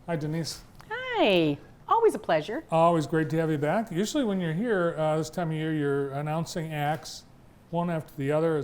Hi, Denise. Hi, always a pleasure. Always great to have you back. Usually when you're here this time of year, you're announcing acts one after the other.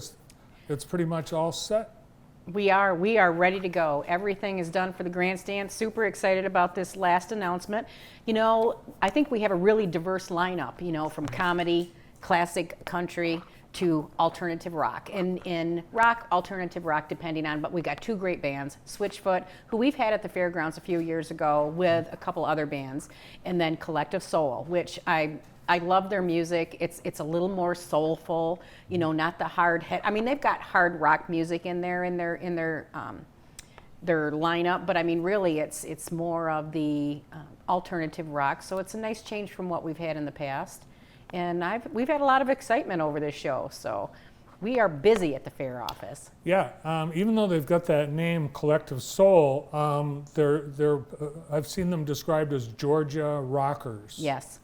It's pretty much all set. We are ready to go. Everything is done for the grandstand. Super excited about this last announcement. You know, I think we have a really diverse lineup, you know, from comedy, classic country, to alternative rock. In rock, alternative rock, depending on, but we got two great bands, Switchfoot, who we've had at the fairgrounds a few years ago with a couple other bands, and then Collective Soul, which I love their music. It's a little more soulful, you know, not the hard head. I mean, they've got hard rock music in their lineup, but I mean, really, it's more of the alternative rock. So it's a nice change from what we've had in the past, and we've had a lot of excitement over this show. So we are busy at the fair office. Yeah, even though they've got that name, Collective Soul, I've seen them described as Georgia rockers. Yes.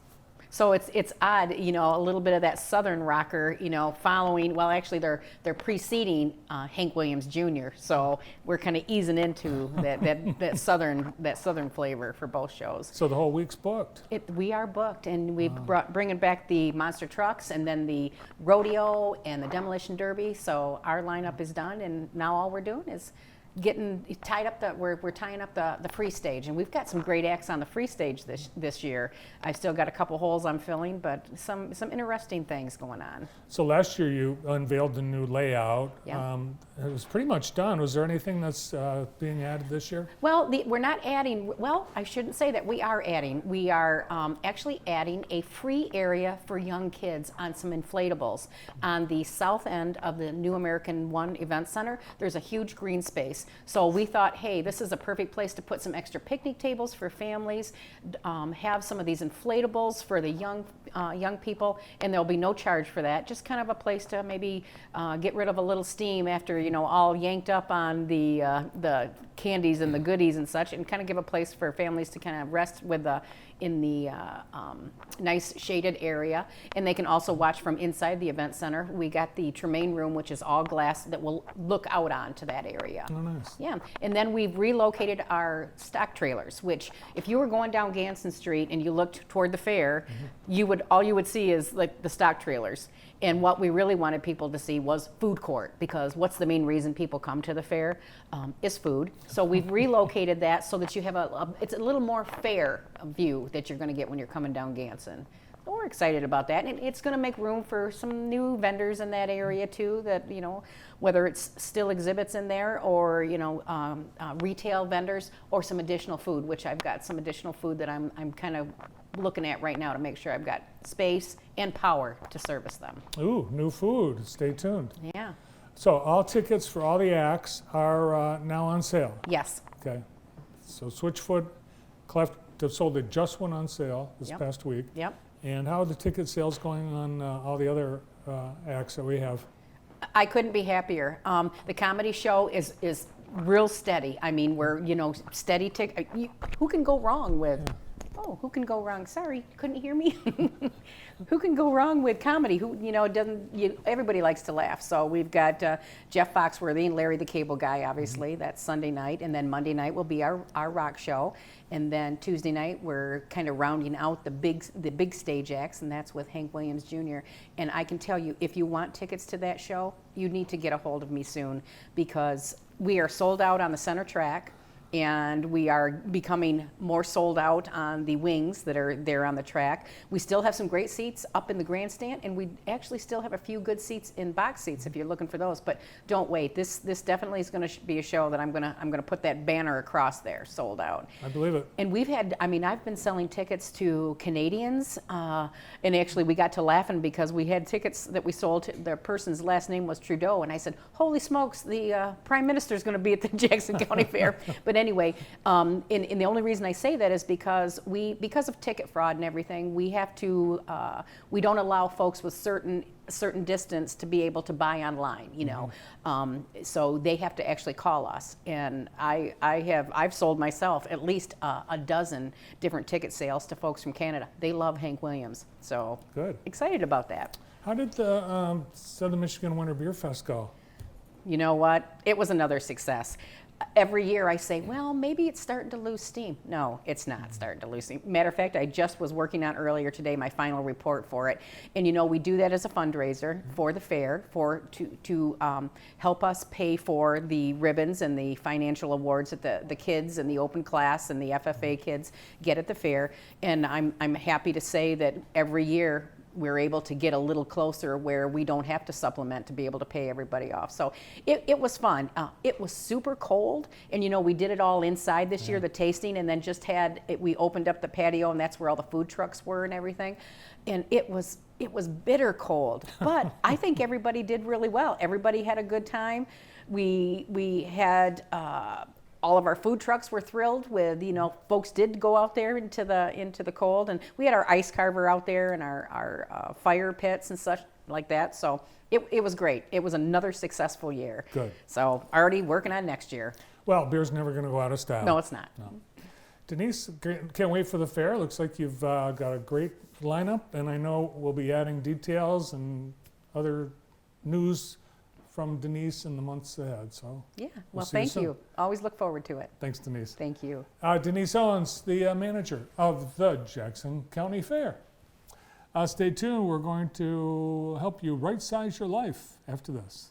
So it's odd, you know, a little bit of that Southern rocker, you know, following. Well, actually, they're preceding Hank Williams Jr. So we're kind of easing into that southern flavor for both shows. So the whole week's booked. We are booked, and we've bringing back the monster trucks, and then the rodeo and the demolition derby. So our lineup is done, and now all we're doing is getting tied up. We're tying up the free stage, and we've got some great acts on the free stage this year. I've still got a couple holes I'm filling, but some interesting things going on. So last year you unveiled the new layout. Yeah. It was pretty much done. Was there anything that's being added this year? Well, we're not adding, well, I shouldn't say that. We are adding. We are actually adding a free area for young kids on some inflatables. On the south end of the New American One Event Center, there's a huge green space. So we thought, hey, this is a perfect place to put some extra picnic tables for families, have some of these inflatables for the young people, and there'll be no charge for that. Just kind of a place to maybe get rid of a little steam after, you know, all yanked up on the candies and the goodies and such, and kind of give a place for families to kind of rest in the nice shaded area. And they can also watch from inside the event center. We got the Tremaine room, which is all glass, that will look out onto that area. Oh, nice. Yeah, and then we've relocated our stock trailers, which if you were going down Ganson Street and you looked toward the fair, all you would see is like the stock trailers. And what we really wanted people to see was food court, because what's the main reason people come to the fair is food. So we've relocated that so that you have it's a little more fair view that you're going to get when you're coming down Ganson. So we're excited about that, and it's going to make room for some new vendors in that area too. That, you know, whether it's still exhibits in there or, you know, retail vendors, or some additional food, which I've got some additional food that I'm kind of looking at right now to make sure I've got space and power to service them. Ooh, new food. Stay tuned. Yeah. So all tickets for all the acts are now on sale. Yes. Okay. So Switchfoot, Collective Soul, they just went on sale this past week. Yep. And how are the ticket sales going on all the other acts that we have? I couldn't be happier. The comedy show is real steady. I mean, we're, you know, steady tick. Who can go wrong with? Yeah. Oh, who can go wrong? Sorry, couldn't hear me. Who can go wrong with comedy? Who, you know, everybody likes to laugh. So we've got Jeff Foxworthy and Larry the Cable Guy, obviously. That's Sunday night. And then Monday night will be our rock show. And then Tuesday night, we're kind of rounding out the big stage acts, and that's with Hank Williams Jr. And I can tell you, if you want tickets to that show, you need to get a hold of me soon, because we are sold out on the center track. And we are becoming more sold out on the wings that are there on the track. We still have some great seats up in the grandstand, and we actually still have a few good seats in box seats if you're looking for those. But don't wait. This definitely is going to be a show that I'm gonna put that banner across there, sold out. I believe it. And I've been selling tickets to Canadians, and actually we got to laughing because we had tickets that we sold to, the person's last name was Trudeau, and I said, holy smokes, the Prime Minister's going to be at the Jackson County Fair. But anyway, and the only reason I say that is because of ticket fraud and everything, we don't allow folks with certain distance to be able to buy online, you know. So they have to actually call us, and I've sold myself at least a dozen different ticket sales to folks from Canada. They love Hank Williams, so good. Excited about that. How did the Southern Michigan Winter Beer Fest go? You know what? It was another success. every year I say, well, maybe it's starting to lose steam. No, it's not starting to lose steam. Matter of fact, I just was working on earlier today my final report for it. And you know, we do that as a fundraiser for the fair to help us pay for the ribbons and the financial awards that the kids and the open class and the FFA kids get at the fair. And I'm happy to say that every year we're able to get a little closer where we don't have to supplement to be able to pay everybody off. So it was fun. It was super cold, and you know, we did it all inside this year, the tasting, and then just we opened up the patio, and that's where all the food trucks were and everything. And it was bitter cold, but I think everybody did really well. Everybody had a good time. We had all of our food trucks were thrilled with, you know, folks did go out there into the cold, and we had our ice carver out there and our fire pits and such like that. So it was great. It was another successful year. Good. So already working on next year. Well, beer's never going to go out of style. No, it's not. No. Denise, can't wait for the fair. Looks like you've got a great lineup, and I know we'll be adding details and other news from Denise in the months ahead. So Yeah, we'll well, see you thank soon. you. Always look forward to it. Thanks, Denise. Thank you. Denise Owens, the manager of the Jackson County Fair. Stay tuned. We're going to help you right-size your life after this.